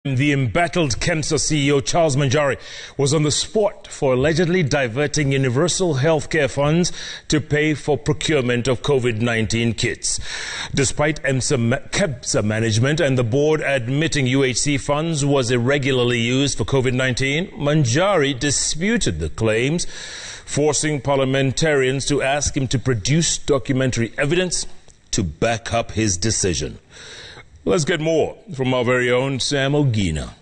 The embattled KEMSA CEO Charles Manjari was on the spot for allegedly diverting universal healthcare funds to pay for procurement of COVID-19 kits. Despite KEMSA management and the board admitting UHC funds was irregularly used for COVID-19, Manjari disputed the claims, forcing parliamentarians to ask him to produce documentary evidence to back up his decision. Let's get more from our very own Sam Ogina.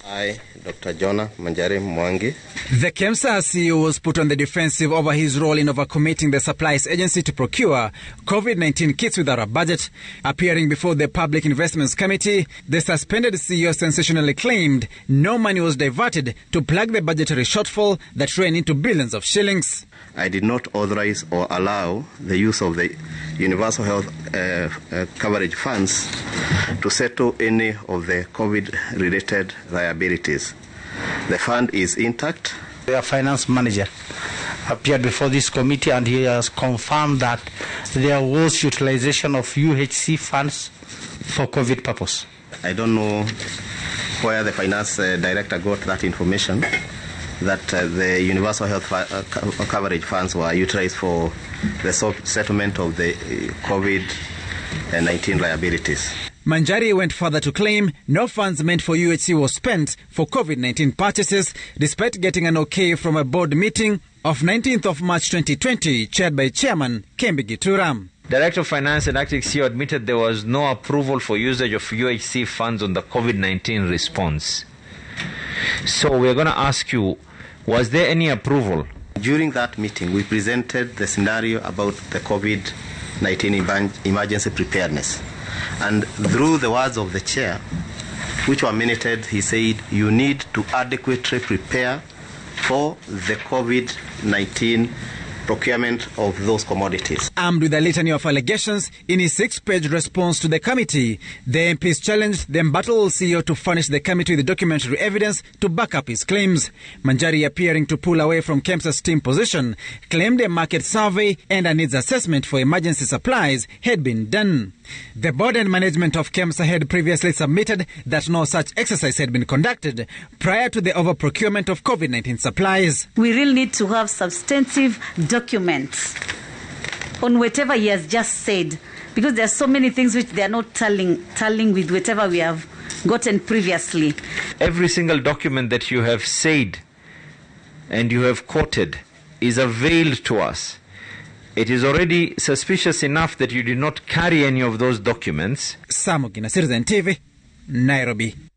I, Dr. Jonah Manjari Mwangi. The KEMSA CEO was put on the defensive over his role in overcommitting the supplies agency to procure COVID-19 kits without a budget. Appearing before the Public Investments Committee, the suspended CEO sensationally claimed no money was diverted to plug the budgetary shortfall that ran into billions of shillings. I did not authorize or allow the use of the universal health coverage funds to settle any of the COVID-related liabilities. The fund is intact. The finance manager appeared before this committee and he has confirmed that there was utilization of UHC funds for COVID purpose. I don't know where the finance director got that information, that the universal health coverage funds were utilized for the settlement of the COVID-19 liabilities. Manjari went further to claim no funds meant for UHC was spent for COVID-19 purchases, despite getting an okay from a board meeting of 19th of March 2020, chaired by Chairman Kembi Gituram. Director of Finance and Acting CEO admitted there was no approval for usage of UHC funds on the COVID-19 response. So we're going to ask you, was there any approval? During that meeting, we presented the scenario about the COVID-19 emergency preparedness. And through the words of the chair, which were minuted, he said, you need to adequately prepare for the COVID-19 procurement of those commodities. Armed with a litany of allegations, in his 6-page response to the committee, the MPs challenged the embattled CEO to furnish the committee with documentary evidence to back up his claims. Manjari, appearing to pull away from KEMSA's team position, claimed a market survey and a needs assessment for emergency supplies had been done. The board and management of KEMSA had previously submitted that no such exercise had been conducted prior to the over-procurement of COVID-19 supplies. We really need to have substantive documents on whatever he has just said, because there are so many things which they are not tallying with whatever we have gotten previously. Every single document that you have said and you have quoted is availed to us. It is already suspicious enough that you did not carry any of those documents. Sam Ogina, Citizen TV, Nairobi.